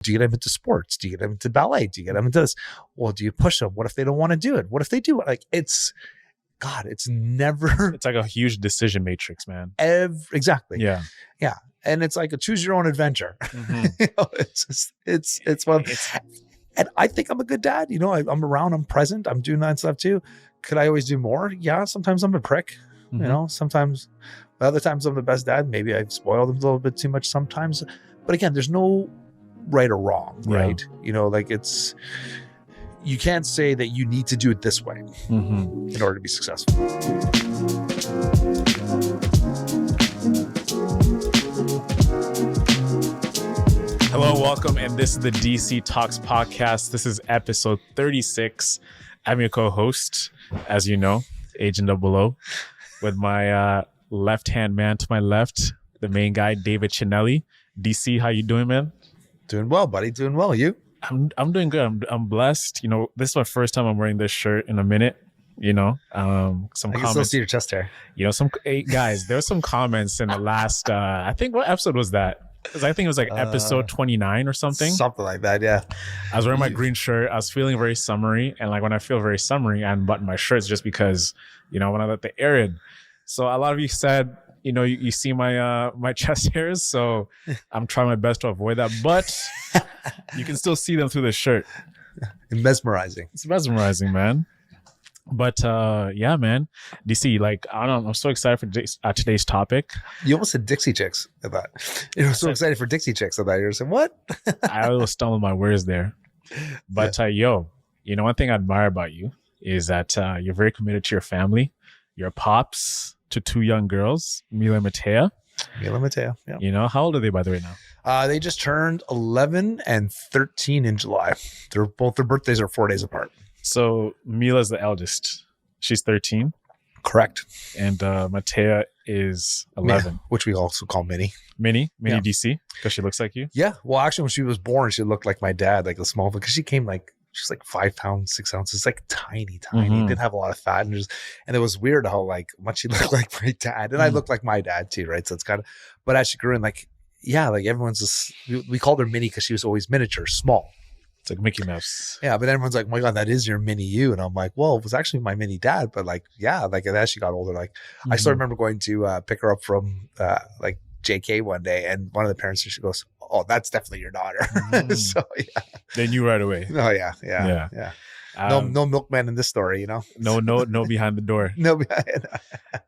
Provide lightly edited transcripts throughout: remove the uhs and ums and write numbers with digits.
Do you get them into sports? Do you get them into ballet? Do you get them into this? Well, do you push them? What if they don't want to do it? What if they do it? Like it's never. It's like a huge decision matrix, man. Exactly. Yeah. Yeah. And it's like a choose your own adventure. Mm-hmm. It's one. And I think I'm a good dad. I'm around, I'm present, I'm doing that stuff too. Could I always do more? Yeah. Sometimes I'm a prick, Mm-hmm. sometimes, but other times I'm the best dad. Maybe I've spoiled them a little bit too much sometimes, but again, there's no right or wrong, right? You can't say that you need to do it this way in order to be successful. Hello, welcome, and this is the DC Talks podcast. This is episode 36. I'm your co-host, as you know, Agent O, with my left-hand man to my left, the main guy, David Chinelli. DC, how you doing, man? Doing well, buddy. Doing well. You? I'm doing good. I'm blessed. This is my first time I'm wearing this shirt in a minute. Some I can comments. still see your chest hair. Guys, there were some comments in the last. I think what episode was that? Because I think it was like episode 29 or something. Something like that, yeah. I was wearing my green shirt. I was feeling very summery, and like when I feel very summery, I unbutton my shirts just because when I let the air in. So a lot of you said, you see my my chest hairs, so I'm trying my best to avoid that, but you can still see them through the shirt. Mesmerizing. It's mesmerizing, man. But yeah, man, DC, like I don't know, I'm so excited for today's topic. You almost said Dixie Chicks at that. You're so excited for Dixie Chicks at that. You're saying what? I was stumbling my words there. But one thing I admire about you is that you're very committed to your family. You're pops to two young girls, Mila and Matea. Yeah. How old are they, by the way, now? They just turned 11 and 13 in July. Their birthdays are 4 days apart. So Mila's the eldest. She's 13. Correct. And Matea is 11. Yeah, which we also call Minnie. Minnie DC, because she looks like you? Yeah. Well, actually, when she was born, she looked like my dad, like a small, because she's like 5 pounds, 6 ounces, like tiny. Didn't have a lot of fat. And it was weird how like much she looked like my dad. And I looked like my dad too, right? So it's kind of, but as she grew in, like everyone's just, we called her Minnie because she was always miniature, small. It's like Mickey Mouse. Yeah, but everyone's like, oh my God, that is your mini you. And I'm like, well, it was actually my mini dad. But like, yeah, like as she got older, like I still remember going to pick her up from like JK one day. And one of the parents, she goes, oh, that's definitely your daughter. So yeah. They knew right away. Oh yeah. No milkman in this story, No behind the door. No behind.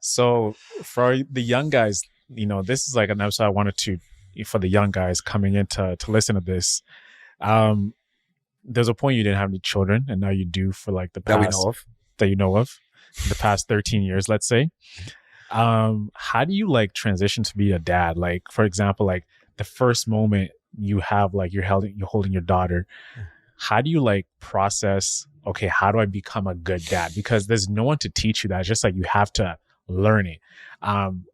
So for the young guys, this is like an episode I wanted to, for the young guys coming in to listen to this. There's a point you didn't have any children, and now you do for like the past that you know of, the past 13 years, let's say. How do you like transition to be a dad? Like, for example, like the first moment you have, like you're holding your daughter. How do you like process? Okay, how do I become a good dad? Because there's no one to teach you that. It's just like you have to learn it.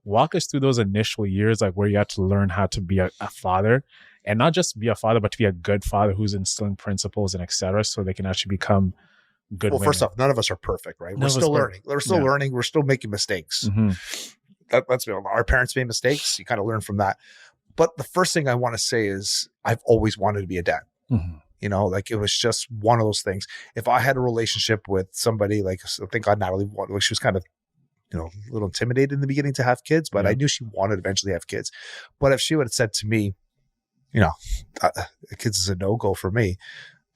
Walk us through those initial years, like where you have to learn how to be a father. And not just be a father, but to be a good father who's instilling principles and et cetera, so they can actually become good women. First off, none of us are perfect, right? We're still learning. We're still learning. We're still making mistakes. That's our parents made mistakes. You kind of learn from that. But the first thing I want to say is I've always wanted to be a dad. Like it was just one of those things. If I had a relationship with somebody, like I think Natalie, she was kind of, a little intimidated in the beginning to have kids, but I knew she wanted to eventually have kids. But if she would have said to me, kids is a no-go for me,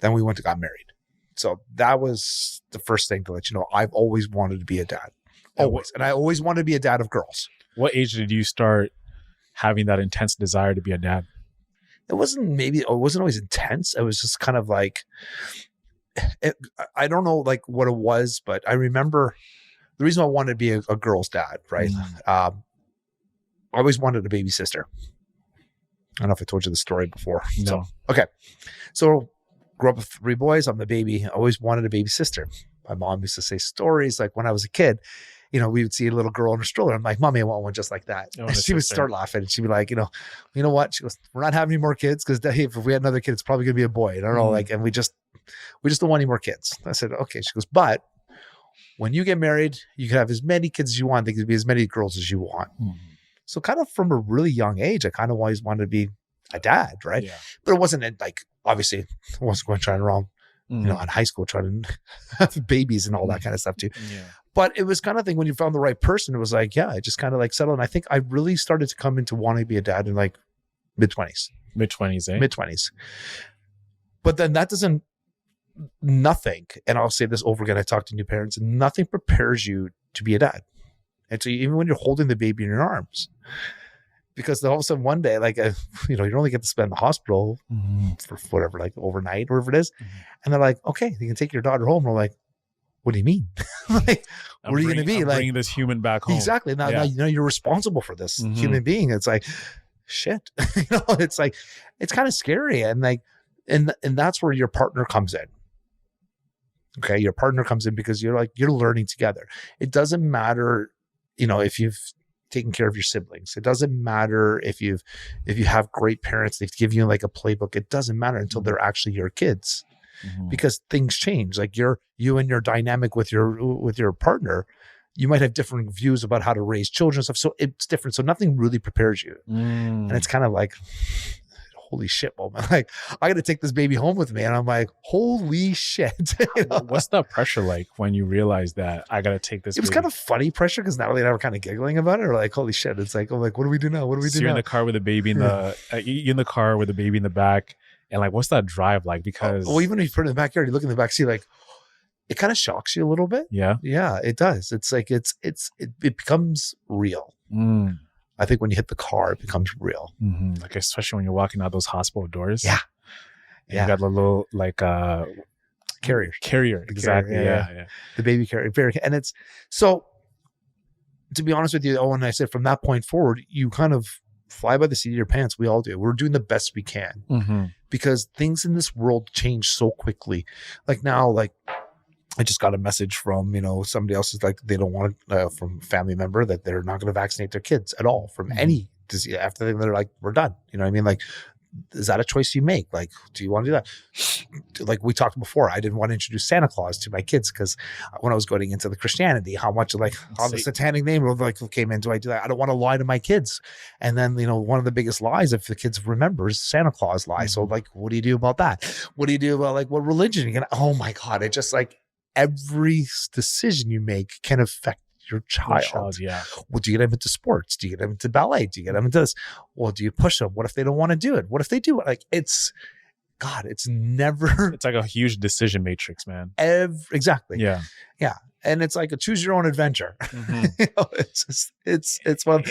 then we went and got married. So that was the first thing to let you know. I've always wanted to be a dad. Always. And I always wanted to be a dad of girls. What age did you start having that intense desire to be a dad? It wasn't always intense. It was just kind of like, I don't know like what it was, but I remember the reason I wanted to be a girl's dad, right? I always wanted a baby sister. I don't know if I told you the story before. No. So, okay. So grew up with 3 boys. I'm the baby. I always wanted a baby sister. My mom used to say stories like when I was a kid, we would see a little girl in her stroller. I'm like, Mommy, I want one just like that. And she would start laughing. And she'd be like, you know what? She goes, we're not having any more kids because if we had another kid, it's probably going to be a boy. And I don't know, and we just don't want any more kids. I said, okay. She goes, but when you get married, you can have as many kids as you want. There can be as many girls as you want. So kind of from a really young age, I kind of always wanted to be a dad, right? Yeah. But it wasn't like, obviously, I wasn't going trying around, you know, in high school trying to have babies and all that kind of stuff too. Yeah. But it was kind of thing when you found the right person, it was like, yeah, I just kind of like settled. And I think I really started to come into wanting to be a dad in like mid-20s. Mid-20s, eh? Mid-20s. But then that doesn't, nothing, and I'll say this over again, I talk to new parents, nothing prepares you to be a dad. And so even when you're holding the baby in your arms, because all of a sudden one day, like, you know, you only get to spend in the hospital for whatever, like overnight, wherever it is. And they're like, okay, you can take your daughter home. And we're like, what do you mean? Like, what are you going to be? I'm like, bringing this human back home. Exactly. Now, you know, you're responsible for this human being. It's like, shit, you know, it's like, it's kind of scary. And like, and that's where your partner comes in. Okay. Your partner comes in because you're learning together. It doesn't matter, you know, if you've taken care of your siblings. It doesn't matter if you have great parents, they've given you like a playbook. It doesn't matter until they're actually your kids. Because things change. Like you and your dynamic with your partner, you might have different views about how to raise children and stuff. So it's different. So nothing really prepares you. And it's kind of like, holy shit, moment. Like, I got to take this baby home with me. And I'm like, holy shit. You know? What's that pressure like when you realize that I got to take this? It was kind of funny pressure because Natalie and I were kind of giggling about it. Or like, holy shit. It's like, oh, like, what do we do now? What do we do now? You're in the car with a baby in the car with a baby in the back. And like, what's that drive like? Because even if you put it in the backyard, you look in the back, see, like, it kind of shocks you a little bit. Yeah. Yeah, it does. It's like, it becomes real. I think when you hit the car, it becomes real. Like, especially when you're walking out those hospital doors. Yeah. And you got a little like carrier. Exactly. Yeah. The baby carrier. And it's so, to be honest with you, Owen, I said from that point forward, you kind of fly by the seat of your pants. We all do. We're doing the best we can because things in this world change so quickly. Like now, like I just got a message from, you know, somebody else is like, they don't want from a family member that they're not going to vaccinate their kids at all from any disease. After they're like, we're done. You know what I mean? Like, is that a choice you make? Like, do you want to do that? Like we talked before, I didn't want to introduce Santa Claus to my kids because when I was going into the Christianity, how much like all the satanic name like came in. Do I do that? I don't want to lie to my kids. And then, you know, one of the biggest lies, if the kids remember, is Santa Claus lie. So like, what do you do about that? What do you do about like what religion? You're gonna, oh my God, it just like every decision you make can affect your child. Yeah. Well, do you get them into sports? Do you get them into ballet? Do you get them into this? Well, do you push them? What if they don't want to do it? What if they do it? Like it's never. It's like a huge decision matrix, man. Exactly. Yeah. Yeah. And it's like a choose your own adventure. You know, it's one.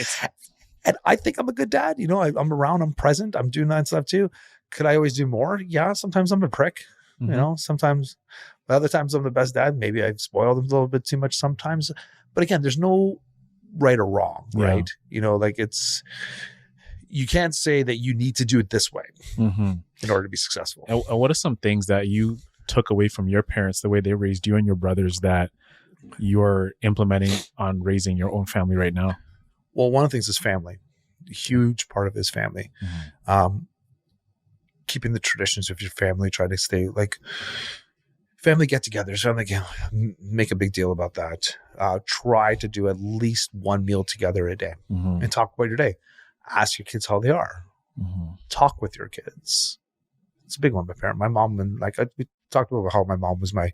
And I think I'm a good dad. You know, I'm around, I'm present, I'm doing that stuff too. Could I always do more? Yeah. Sometimes I'm a prick, you know, sometimes, but other times I'm the best dad. Maybe I've spoiled them a little bit too much sometimes. But again, there's no right or wrong, right? You know, like you can't say that you need to do it this way in order to be successful. And what are some things that you took away from your parents, the way they raised you and your brothers, that you're implementing on raising your own family right now? Well, one of the things is family. A huge part of it is family. Keeping the traditions of your family, try to stay like family get-togethers. I'm like, make a big deal about that. Try to do at least one meal together a day and talk about your day. Ask your kids how they are. Talk with your kids. It's a big one. My mom, and like we talked about how my mom was my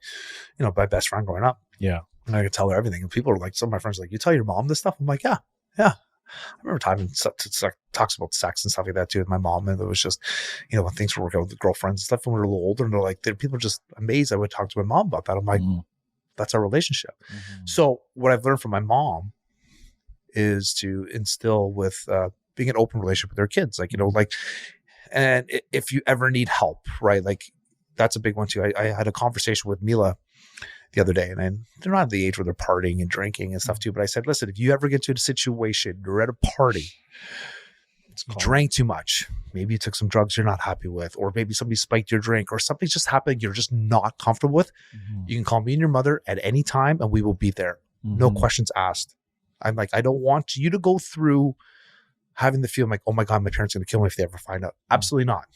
best friend growing up. Yeah. And I could tell her everything. And people are like, some of my friends are like, you tell your mom this stuff? I'm like, yeah. I remember time talks about sex and stuff like that too with my mom, and it was just, you know, when things were working out with girlfriends and stuff when we were a little older, and they're like, people are just amazed I would talk to my mom about that. I'm like, that's our relationship. So what I've learned from my mom is to instill with being an open relationship with their kids, like, you know, like, and if you ever need help, right, like that's a big one too. I had a conversation with Mila the other day, and they're not at the age where they're partying and drinking and stuff too. But I said, listen, if you ever get to a situation, you're at a party, you drank too much, maybe you took some drugs you're not happy with, or maybe somebody spiked your drink, or something's just happened you're just not comfortable with, you can call me and your mother at any time and we will be there. No questions asked. I'm like, I don't want you to go through having the feeling like, oh my God, my parents are going to kill me if they ever find out. Absolutely not.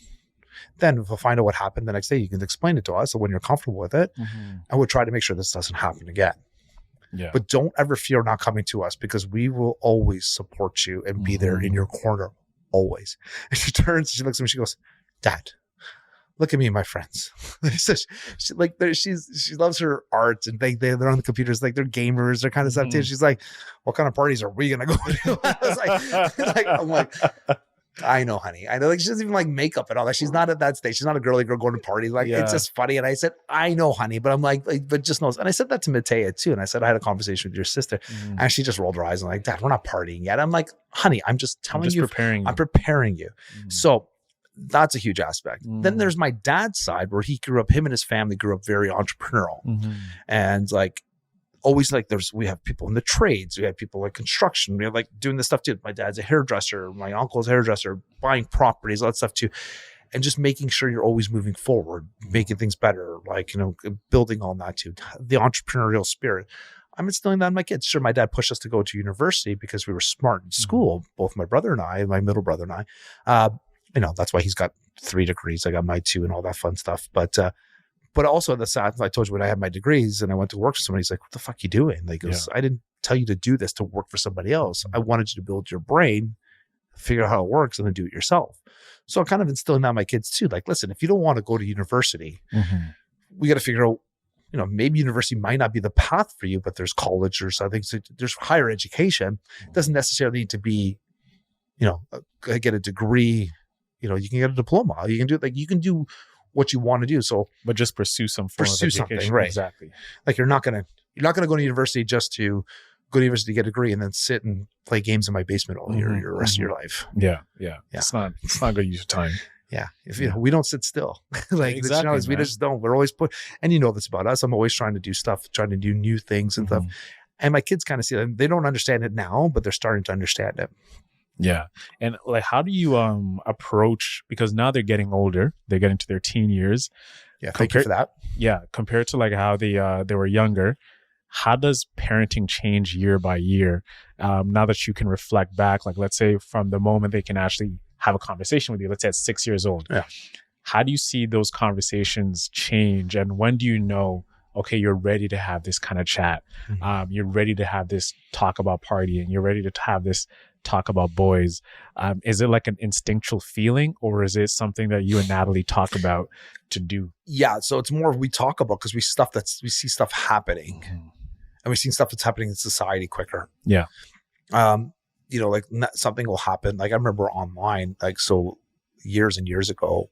Then if we'll find out what happened the next day, you can explain it to us. So when you're comfortable with it, and we'll try to make sure this doesn't happen again. Yeah. But don't ever fear not coming to us, because we will always support you and be there in your corner always. And she turns, she looks at me, she goes, Dad, look at me and my friends. So she loves her art, and they're on the computers, like they're gamers, they're kind of stuff too. She's like, what kind of parties are we gonna go to? I was I'm like, I know, honey. I know, like, she doesn't even like makeup and all that. She's not at that stage. She's not a girly girl going to parties. Like, it's just funny. And I said, I know, honey, but I'm like, but just knows. And I said that to Matea too. And I said, I had a conversation with your sister, and she just rolled her eyes and like, Dad, we're not partying yet. I'm like, honey, I'm just telling you, I'm preparing you. So that's a huge aspect. Then there's my dad's side, where him and his family grew up very entrepreneurial, and like, always like we have people in the trades, we have people like construction, we have like doing this stuff too. My dad's a hairdresser, my uncle's a hairdresser, buying properties, all that stuff too. And just making sure you're always moving forward, making things better, like, building on that too. The entrepreneurial spirit, I'm instilling that in my kids. Sure, my dad pushed us to go to university because we were smart in school, both my brother and I, my middle brother and I. That's why he's got 3 degrees. I got my 2 and all that fun stuff. But also the side, I told you when I had my degrees and I went to work for somebody, he's like, what the fuck are you doing? Like, I didn't tell you to do this to work for somebody else. I wanted you to build your brain, figure out how it works, and then do it yourself. So I'm kind of instilling that in my kids too. Like, listen, if you don't want to go to university, we got to figure out, maybe university might not be the path for you, but there's college or something. So there's higher education. It doesn't necessarily need to be, get a degree. You can get a diploma. You can do it. Like, you can do what you want to do. So, but just pursue some form of education. Something, right? Exactly. Like, you're not gonna go to university just to go to university to get a degree and then sit and play games in my basement all your rest of your life. Yeah. It's not good use of time. Yeah. If we don't sit still, like, exactly, we just don't. We're always and this about us. I'm always trying to do stuff, trying to do new things and stuff. And my kids kind of see it. They don't understand it now, but they're starting to understand it. Yeah. And like, how do you approach, because now they're getting older, they're getting to their teen years. Yeah. Thank you for that. Yeah. Compared to like how they were younger, how does parenting change year by year? Now that you can reflect back, like, let's say from the moment they can actually have a conversation with you, let's say at 6 years old. Yeah. How do you see those conversations change? And when do you know, okay, you're ready to have this kind of chat? You're ready to have this talk about partying. You're ready to have this talk about boys. Is it like an instinctual feeling, or is it something that you and Natalie talk about to do? Yeah, so it's more we talk about because we see stuff happening, and we've seen stuff that's happening in society quicker. Yeah. Like something will happen. Like, I remember online, like, so years and years ago,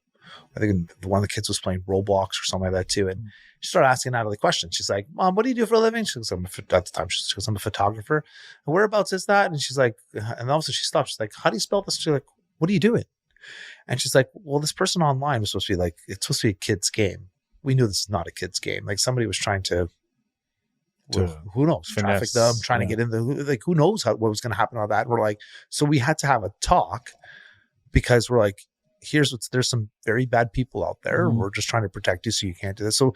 I think one of the kids was playing Roblox or something like that too, and she started asking Natalie questions. She's like, Mom, what do you do for a living? She goes, at the time, she goes, I'm a photographer. And whereabouts is that? And she's like, and also she stopped. She's like, how do you spell this? She's like, what are you doing? And she's like, well, this person online was supposed to be like, it's supposed to be a kid's game. We knew this is not a kid's game. Like, somebody was trying to who knows, traffic them, trying to get in like, who knows what was going to happen on that. And we're like, so we had to have a talk, because we're like, there's some very bad people out there. We're just trying to protect you, so you can't do this. So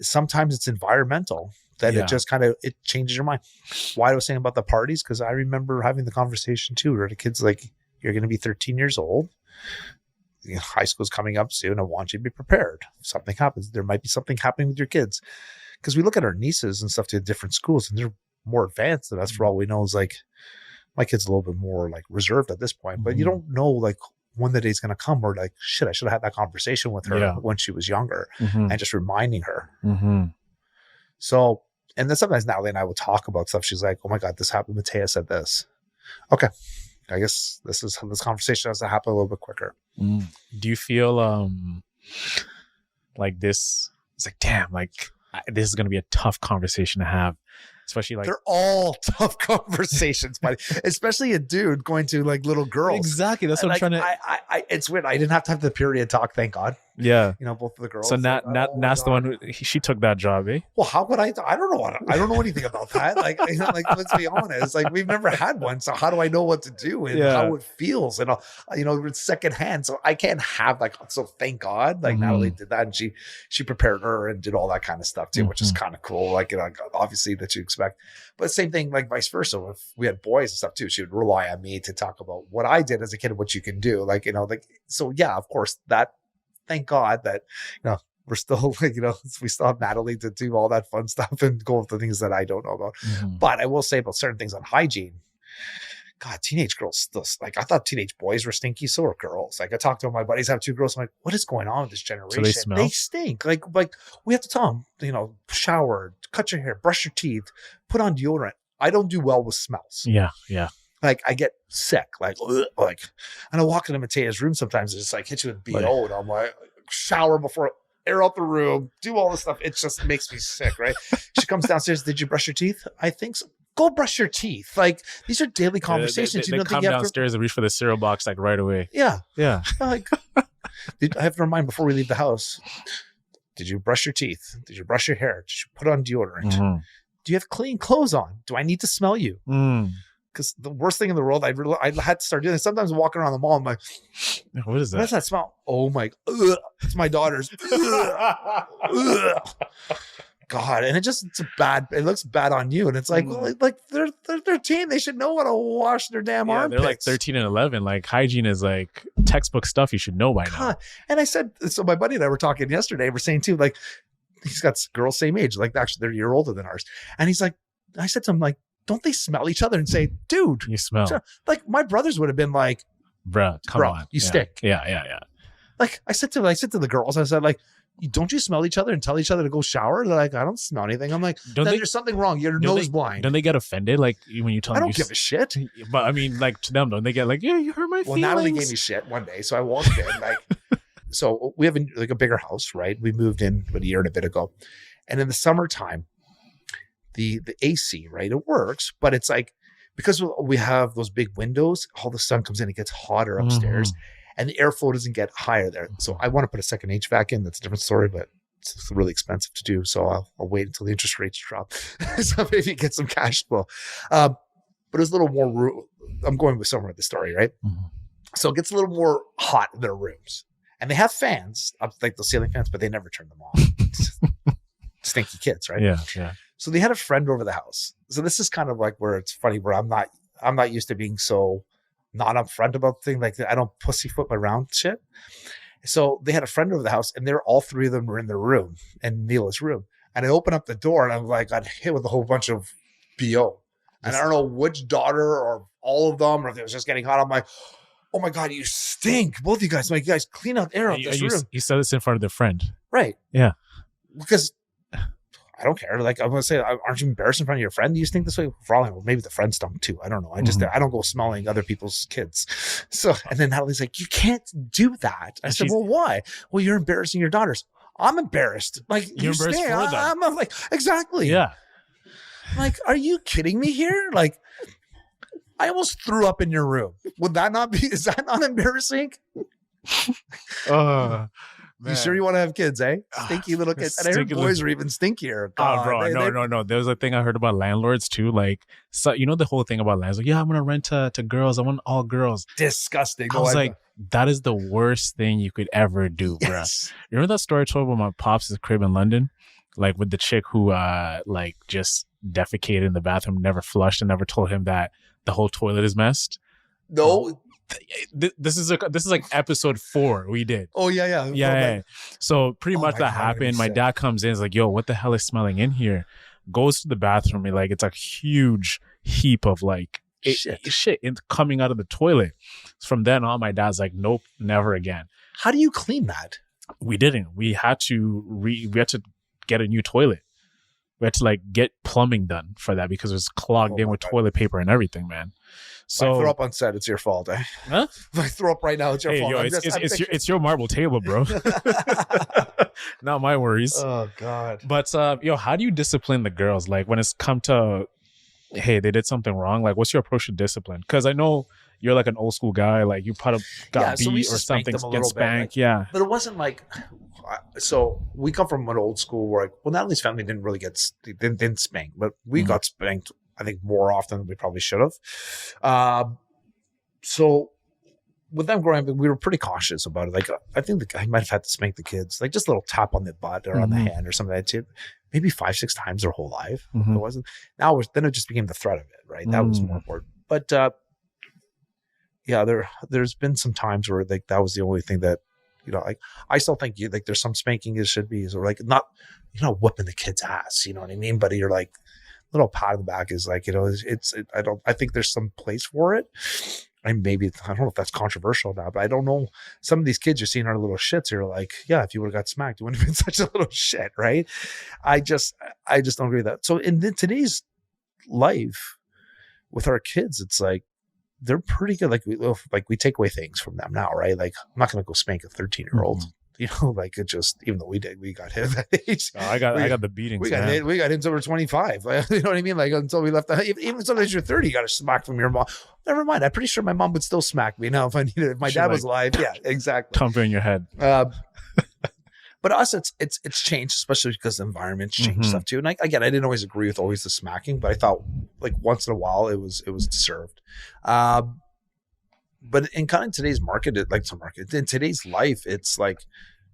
sometimes it's environmental that it just kind of, it changes your mind. Why I was saying about the parties, because I remember having the conversation too, where the kid's like, you're going to be 13 years old. High school's coming up soon. I want you to be prepared. If something happens, there might be something happening with your kids. Because we look at our nieces and stuff to different schools, and they're more advanced than us. For all we know, is like, my kid's a little bit more like reserved at this point, but you don't know like when the day's going to come where like, shit, I should have had that conversation with her when she was younger, and just reminding her. So, and then sometimes Natalie and I will talk about stuff. She's like, oh my God, this happened. Matea said this. Okay. I guess this conversation has to happen a little bit quicker. Do you feel like this? It's like, damn, like this is going to be a tough conversation to have, especially like, they're all tough conversations, buddy. Especially a dude going to like little girls. Exactly. That's what I'm trying to. It's weird. I didn't have to have the period talk. Thank God. Yeah. Both of the girls. So Nat's the one who she took that job, eh? Well, how would I don't know I don't know anything about that. Like, let's be honest. Like, we've never had one. So how do I know what to do and how it feels? And it's secondhand. So I can't have like, so thank God, like Natalie did that, and she prepared her and did all that kind of stuff too, which is kind of cool. Like, obviously that you expect, but same thing, like vice versa. If we had boys and stuff too, she would rely on me to talk about what I did as a kid and what you can do. Like, so yeah, of course that, thank God that, we're still like, we still have Natalie to do all that fun stuff and go with the things that I don't know about. But I will say about certain things on hygiene, God, teenage girls still, like, I thought teenage boys were stinky. So are girls. Like, I talked to my buddies, have 2 girls. I'm like, what is going on with this generation? So they smell? They stink. Like we have to tell them, you know, shower, cut your hair, brush your teeth, put on deodorant. I don't do well with smells. Yeah. Yeah. Like, I get sick. Like, and I walk into Matea's room sometimes and just like hit you with BO. And I'm like, shower before, air out the room, do all this stuff. It just makes me sick, right? She comes downstairs. Did you brush your teeth? I think so. Go brush your teeth. Like, these are daily conversations. They come downstairs and reach for the cereal box like right away. Yeah. Yeah. Like, I have to remind before we leave the house, did you brush your teeth? Did you brush your hair? Did you put on deodorant? Mm-hmm. Do you have clean clothes on? Do I need to smell you? Because the worst thing in the world, I had to start doing this. Sometimes walking around the mall, I'm like, what is that? What does that smell? Oh my, it's my daughter's. God, and it looks bad on you. And it's like, like they're 13. They should know how to wash their damn armpits. They're like 13 and 11. Like, hygiene is like textbook stuff you should know by now. And I said, so my buddy and I were talking yesterday. We're saying too, like, he's got girls same age, like actually they're a year older than ours. And he's like, I said to him, like, don't they smell each other and say, dude, you smell? Like, my brothers would have been like, bruh, come on, you stink. Yeah. Like, I said to the girls, I said, like, don't you smell each other and tell each other to go shower? They're like, I don't smell anything. I'm like, there's something wrong. Your nose blind. Don't they get offended? Like, when you tell them? I don't give a shit. But I mean, like, to them, don't they get like, yeah, you hurt my feelings? Well, Natalie gave me shit one day. So I walked in, like, so we have a bigger house, right? We moved in about a year and a bit ago. And in the summertime, the AC, right? It works, but it's like, because we have those big windows, all the sun comes in, it gets hotter upstairs. Mm-hmm. And the airflow doesn't get higher there. So I want to put a second HVAC in. That's a different story, but it's really expensive to do. So I'll wait until the interest rates drop. So maybe get some cash flow. But it's a little more, I'm going with somewhere with the story, right? Mm-hmm. So it gets a little more hot in their rooms. And they have fans, like the ceiling fans, but they never turn them on. Stinky kids, right? Yeah. So they had a friend over the house. So this is kind of like where it's funny, where I'm not used to being so not upfront about things like that. I don't pussyfoot around shit. So they had a friend over the house, and all 3 of them were in their room, in Mila's room. And I opened up the door, and I'm like, got hit with a whole bunch of BO. And I don't know which daughter or all of them, or if it was just getting hot. I'm like, oh my God, you stink. Both of you guys. I'm like, you guys clean out air out this room. You said this in front of their friend. Right. Yeah. Because I don't care. Like, I'm going to say, aren't you embarrassed in front of your friend? Do you think this way? For all I know, maybe the friend stunk too. I don't know. I don't go smelling other people's kids. So, and then Natalie's like, you can't do that. I said, well, why? Well, you're embarrassing your daughters. I'm embarrassed. Like, you're embarrassed for them. I'm like, exactly. Yeah. Like, are you kidding me here? Like, I almost threw up in your room. Would that not be, is that not embarrassing? You sure you want to have kids, eh? Stinky little kids. And I heard boys are even stinkier. God, bro, no. There was a thing I heard about landlords too. Like, so you know the whole thing about landlords. Like, yeah, I'm gonna rent to girls. I want all girls. Disgusting. I was like, that is the worst thing you could ever do, bro. Yes. You remember that story I told about my pops' crib in London, like with the chick who like just defecated in the bathroom, never flushed, and never told him that the whole toilet is messed. No. This is like episode 4 we did. Oh yeah. So pretty much that happened. My dad comes in, is like, yo, what the hell is smelling in here? Goes to the bathroom, and like it's a huge heap of like shit coming out of the toilet. From then on, my dad's like, nope, never again. How do you clean that? We didn't. We had to get a new toilet. We had to like get plumbing done for that because it was clogged in with toilet paper and everything, man. So if I throw up on set, it's your fault, eh? Huh? If I throw up right now, it's your fault. Yo, it's your marble table, bro. Not my worries. Oh God. But how do you discipline the girls? Like when it's come to, hey, they did something wrong. Like, what's your approach to discipline? Because I know you're like an old school guy. Like you got beat or something, get spanked. Yeah. But it wasn't like. So we come from an old school where, Natalie's family didn't really didn't spank, but we got spanked, I think, more often than we probably should have. So with them growing up, we were pretty cautious about it. Like, I think the guy might have had to spank the kids, like just a little tap on the butt or on the hand or something like that, maybe 5-6 times their whole life. It wasn't. Then it just became the threat of it, right? That was more important. But there's been some times where like that was the only thing that. Like I still think like there's some spanking it should be, or like not, whipping the kid's ass, you know what I mean? But you're like, little pat on the back is like, I think there's some place for it. And maybe, I don't know if that's controversial now, but I don't know. Some of these kids you're seeing are little shits. You're like, yeah, if you would have got smacked, you wouldn't have been such a little shit, right? I just don't agree with that. So in today's life with our kids, it's like, they're pretty good. Like we take away things from them now, right? Like, I'm not going to go spank a 13-year-old. Like it just, even though we got hit at that age. I got the beatings. We got hit until we're 25. Like, you know what I mean? Like until we left. Even sometimes you're 30, you got a smack from your mom. Never mind. I'm pretty sure my mom would still smack me now if I needed it. If my dad was alive. Yeah, exactly. Thump in your head. But us, it's changed, especially because the environment's changed stuff too. And I didn't always agree with the smacking, but I thought like once in a while it was deserved. But in kind of today's market, in today's life, it's like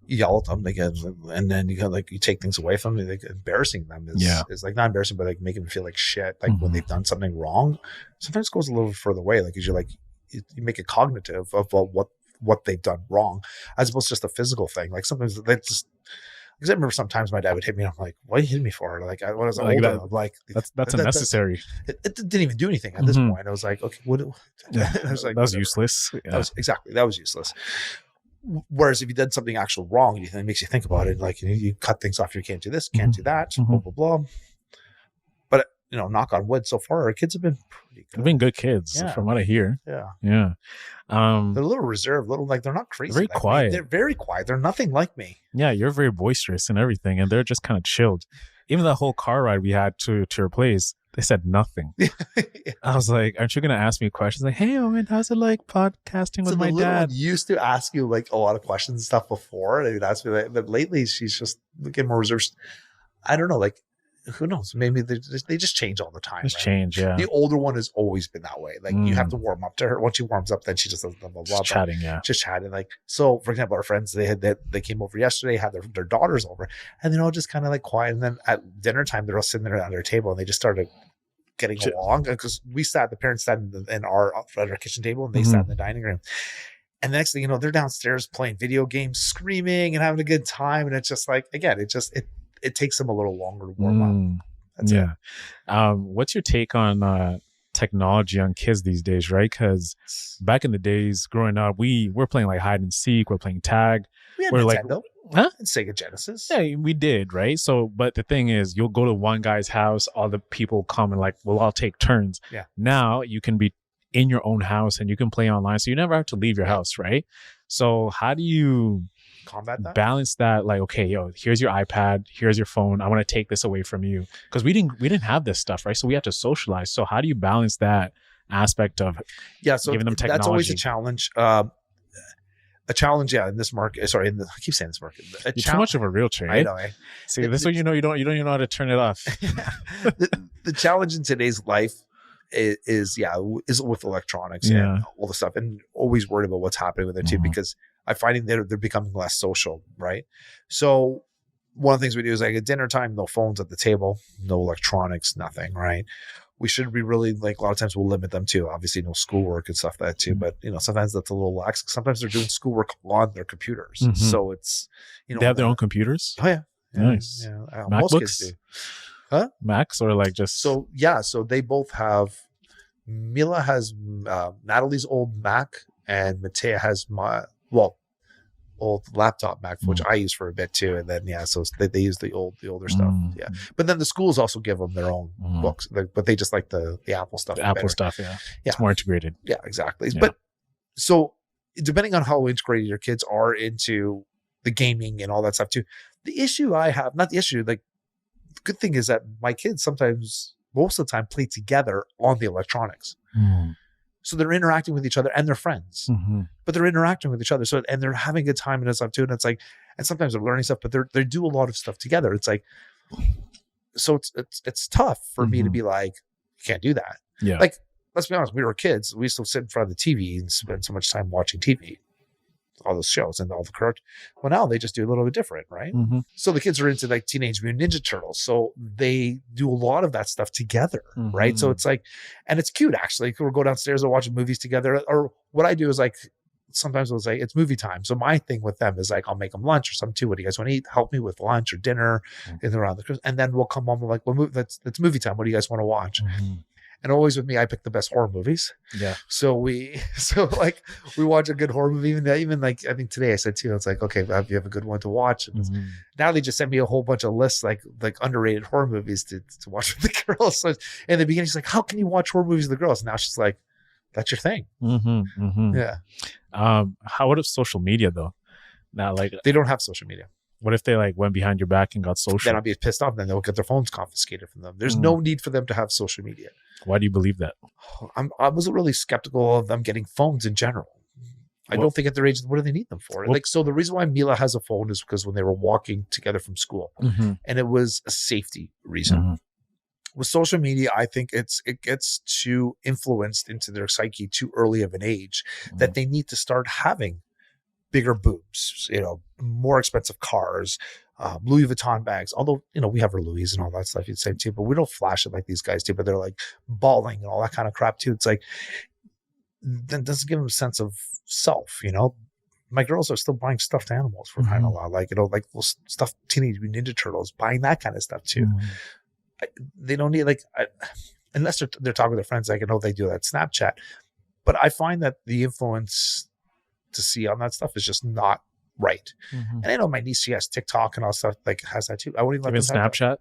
you yell at them again, and then you take things away from them. Like embarrassing them is like not embarrassing, but like making them feel like shit. Like when they've done something wrong, sometimes it goes a little further away. Like because you make it cognitive of what they've done wrong, as opposed to just a physical thing. Like sometimes they just. Because I remember sometimes my dad would hit me, and I'm like, "What are you hitting me for?" Like, when I was older, I'm like, "That's unnecessary." It didn't even do anything at this point. I was like, "Okay, what?" I was like, "That was useless." Yeah. That was useless. Whereas if you did something actual wrong, it makes you think about it. Like you cut things off. You can't do this, can't do that, blah blah blah. But knock on wood, so far our kids have been pretty good. They've been good kids, from what I hear. Yeah. They're a little reserved, they're not crazy. Very quiet. They're very quiet. They're nothing like me. Yeah, you're very boisterous and everything, and they're just kind of chilled. Even that whole car ride we had to your place, they said nothing. I was like, aren't you going to ask me questions? Like, hey, Owen, how's it like podcasting with my dad? Used to ask you like a lot of questions and stuff before. And they would ask me that, but lately she's just getting more reserved. I don't know, like, who knows? Maybe they just change all the time. Just change, yeah. The older one has always been that way. Like you have to warm up to her. Once she warms up, then she just does blah blah blah. Just chatting. Like so, for example, our friends they came over yesterday, had their daughters over, and they're all just kind of like quiet. And then at dinner time, they're all sitting there at their table, and they just started getting along because the parents sat at our kitchen table, and they sat in the dining room. And the next thing you know, they're downstairs playing video games, screaming and having a good time. And it's just like, again, it takes them a little longer to warm up. That's it. What's your take on technology on kids these days, right? Because back in the days growing up, we're playing like hide and seek, we're playing tag. We had we're Nintendo. Huh? And Sega Genesis. Yeah, we did, right? So, but the thing is, you'll go to one guy's house, all the people come and like, we'll all take turns. Yeah. Now you can be in your own house and you can play online, so you never have to leave your house, right? So how do you combat that? Balance that? Like, okay, here's your iPad, here's your phone. I want to take this away from you because we didn't have this stuff, right? So we have to socialize. So how do you balance that aspect of giving them technology? That's always a challenge. A challenge, in this market. Sorry, I keep saying this market. You're too much of a realtor. I know. See, this way you don't even know how to turn it off. The challenge in today's life is with electronics and all the stuff, and always worried about what's happening with it too, because I'm finding they're becoming less social, right? So one of the things we do is like at dinner time, no phones at the table, no electronics, nothing, right? We should be really like a lot of times we'll limit them too. Obviously, no schoolwork and stuff like that too. But sometimes that's a little lax. Sometimes they're doing schoolwork on their computers, so it's they have their own computers. Oh yeah, nice. Yeah, most kids do. Huh? Macs or like just so they both have. Mila has Natalie's old Mac, and Matea has my old laptop Mac, which I use for a bit too. And then so they use the older stuff. Yeah, but then the schools also give them their own books, but they just like the Apple stuff. The Apple stuff, it's more integrated. Yeah, exactly. Yeah. But so depending on how integrated your kids are into the gaming and all that stuff too. The issue I have, not the issue, like the good thing is that my kids sometimes, most of the time, play together on the electronics. So they're interacting with each other and they're friends, but they're interacting with each other. So, and they're having a good time and stuff too. And it's like, and sometimes they're learning stuff, but they do a lot of stuff together. It's like, so it's tough for me to be like, you can't do that. Yeah. Like, let's be honest, we were kids. We used to sit in front of the TV and spend so much time watching TV, all those shows and all the correct. Well, now they just do a little bit different, right? So the kids are into like Teenage Mutant Ninja Turtles, so they do a lot of that stuff together, right? So it's like, and it's cute actually. We'll go downstairs and watch movies together. Or what I do is like sometimes it was like, it's movie time. So my thing with them is like, I'll make them lunch or something too. What do you guys want to eat? Help me with lunch or dinner and around the Christmas. And then we'll come home and like, well, that's movie time. What do you guys want to watch? And always with me, I pick the best horror movies. Yeah. So we watch a good horror movie. Even like, I think today I said to you, it's like, okay, you have a good one to watch. And now they just sent me a whole bunch of lists, like underrated horror movies to watch with the girls. So in the beginning, she's like, how can you watch horror movies with the girls? And now she's like, that's your thing. Yeah. How about social media though? Now, like they don't have social media. What if they like went behind your back and got social? Then I'll be pissed off. Then they'll get their phones confiscated from them. There's no need for them to have social media. Why do you believe that? I was really skeptical of them getting phones in general. I don't think at their age, what do they need them for? Like, so the reason why Mila has a phone is because when they were walking together from school, and it was a safety reason. With social media, I think it gets too influenced into their psyche too early of an age that they need to start having bigger boobs, more expensive cars, Louis Vuitton bags. Although, we have our Louis and all that stuff, you'd say too, but we don't flash it like these guys do, but they're like balling and all that kind of crap too. It's like, that doesn't give them a sense of self, My girls are still buying stuffed animals for crying out loud, like stuffed Teenage Mutant Ninja Turtles, buying that kind of stuff too. They don't need unless they're talking with their friends. I know they do that Snapchat, but I find that the influence to see on that stuff is just not right. And I know my niece, she has TikTok and all stuff like has that too. I wouldn't even let them Snapchat.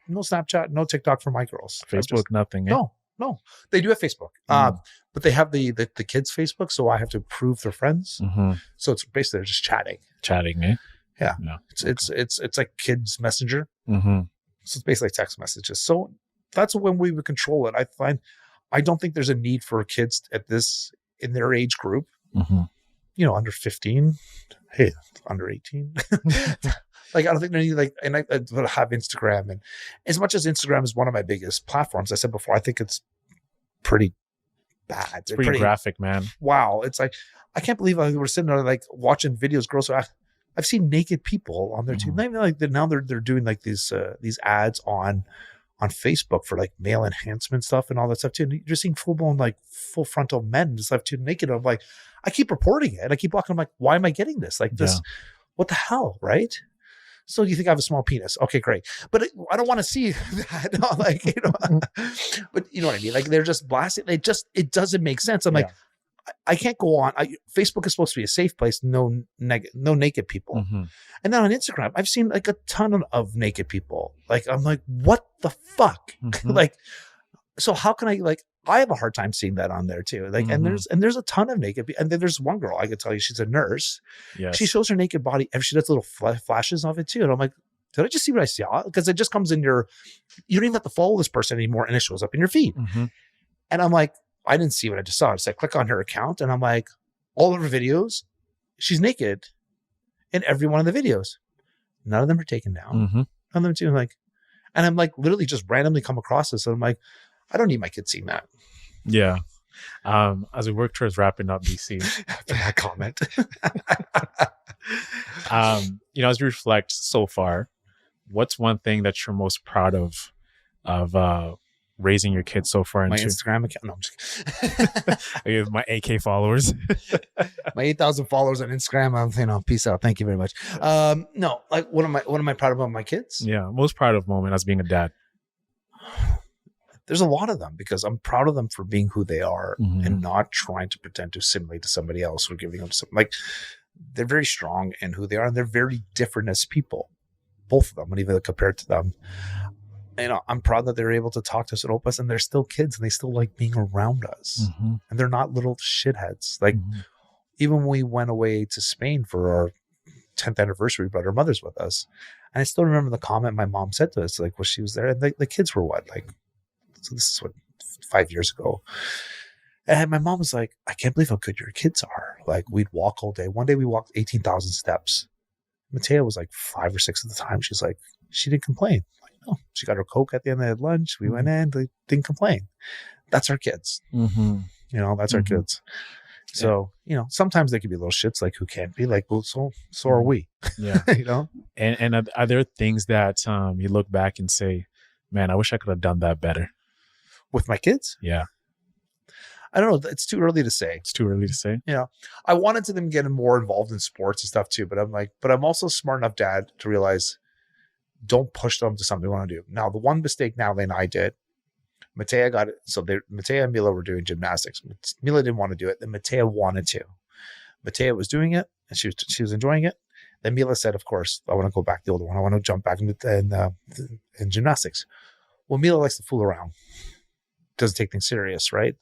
No Snapchat, no TikTok for my girls. Facebook, nothing. Eh? No, they do have Facebook, but they have the kids' Facebook, so I have to approve their friends. So it's basically they're just chatting. Eh? Yeah. It's like kids messenger. So it's basically text messages. So that's when we would control it. I don't think there's a need for kids in their age group, under 15, under 18. Like, I don't think they need and I have Instagram, and as much as Instagram is one of my biggest platforms, I said before, I think it's pretty bad. It's pretty graphic, man. Wow. It's like, I can't believe we're sitting there like watching videos, girls. I've seen naked people on there too. Not even like now they're doing like these ads on Facebook for like male enhancement stuff and all that stuff too. And you're seeing full blown like full frontal men and stuff too naked. I'm like, I keep reporting it. I keep walking. I'm like, why am I getting this? Like this, what the hell, right? So you think I have a small penis? Okay, great. But I don't want to see that. No, but you know what I mean? Like they're just blasting. It doesn't make sense. I'm like, I can't go on. Facebook is supposed to be a safe place. No naked people. And then on Instagram, I've seen like a ton of naked people. Like, I'm like, what the fuck? Like, so how can I have a hard time seeing that on there too. Like, and there's a ton of naked people. And then there's one girl, I could tell you, she's a nurse. Yes. She shows her naked body and she does little flashes of it too. And I'm like, did I just see what I saw? Because it just comes in you don't even have to follow this person anymore. And it shows up in your feed. And I'm like, I didn't see what I just saw. So I click on her account and I'm like, all of her videos, she's naked in every one of the videos. None of them are taken down. None of them too. And I'm like, literally just randomly come across this. And I'm like, I don't need my kids seeing that. Yeah. As we work towards wrapping up BC. After that comment. As we reflect so far, what's one thing that you're most proud of raising your kids so far? My Instagram account. No, I'm just kidding. My AK followers. My 8,000 followers on Instagram. Peace out. Thank you very much. No, like what am I proud about my kids? Yeah, most proud of moment as being a dad. There's a lot of them because I'm proud of them for being who they are and not trying to pretend to assimilate to somebody else or giving them something. Like, they're very strong in who they are and they're very different as people. Both of them, when even compared to them. I'm proud that they're able to talk to us and open us, and they're still kids and they still like being around us. And they're not little shitheads. Like, even when we went away to Spain for our 10th anniversary, we brought our mothers with us. And I still remember the comment my mom said to us, like, when she was there, and the kids were what? Like, so this is 5 years ago. And my mom was like, I can't believe how good your kids are. Like, we'd walk all day. One day we walked 18,000 steps. Matea was like 5 or 6 at the time. She's like, she didn't complain. Like, no, she got her Coke at the end of the lunch. We went in, they didn't complain. That's our kids. That's our kids. So, sometimes they can be little shits, like who can't be, like, well, so are we. Yeah. And are there things that you look back and say, man, I wish I could have done that better? With my kids? Yeah. I don't know. It's too early to say. It's too early to say. You know, I wanted them getting more involved in sports and stuff too, but I'm also smart enough dad to realize don't push them to something they want to do. Now, the one mistake Natalie and I did, Matea got it. So Matea and Mila were doing gymnastics. Mila didn't want to do it. Then Matea wanted to. Matea was doing it and she was enjoying it. Then Mila said, of course, I want to go back to the older one. I want to jump back in gymnastics. Well, Mila likes to fool around. Doesn't take things serious, right?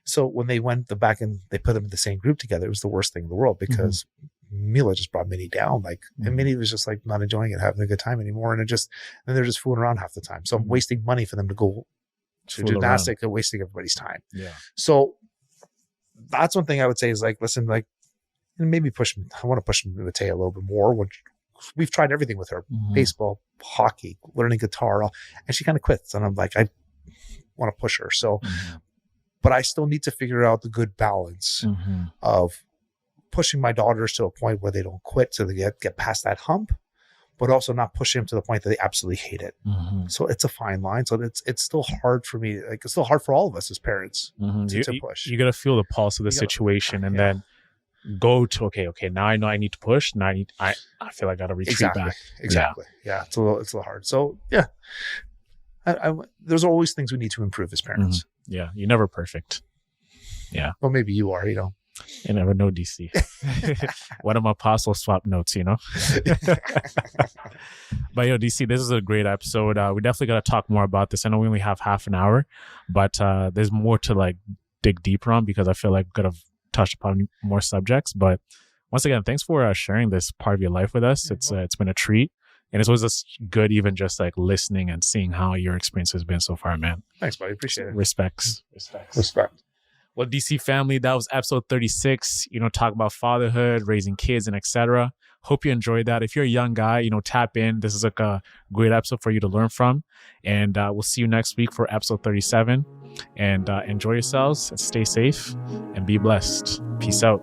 So when they went back and they put them in the same group together, it was the worst thing in the world because Mila just brought Minnie down. And Minnie was just like not enjoying it, having a good time anymore. And they're just fooling around half the time. So I'm wasting money for them to go to gymnastics and wasting everybody's time. Yeah. So that's one thing I would say is like, listen, like, and maybe push them. I want to push Matea a little bit more. We've tried everything with her, baseball, hockey, learning guitar, and she kind of quits. And I'm like, I want to push her. So, but I still need to figure out the good balance of pushing my daughters to a point where they don't quit, so they get past that hump, but also not pushing them to the point that they absolutely hate it. So it's a fine line. So it's still hard for me. Like it's still hard for all of us as parents to push. You got to feel the pulse of the situation and then go to, okay, now I know I need to push. Now I feel like I got to retreat back. Exactly. Yeah. It's a little hard. So yeah, there's always things we need to improve as parents. Yeah. You're never perfect. Yeah. Well, maybe you are, you know. You never know, DC. One of my apostle swap notes, you know. But DC, this is a great episode. We definitely got to talk more about this. I know we only have half an hour, but there's more to like dig deeper on because I feel like we could have touched upon more subjects. But once again, thanks for sharing this part of your life with us. It's been a treat. And it's always just good, even just like listening and seeing how your experience has been so far, man. Thanks, buddy. Appreciate it. Respect. Well, DC family, that was episode 36, talk about fatherhood, raising kids, and etc. Hope you enjoyed that. If you're a young guy, tap in. This is like a great episode for you to learn from. And we'll see you next week for episode 37. And enjoy yourselves, stay safe, and be blessed. Peace out.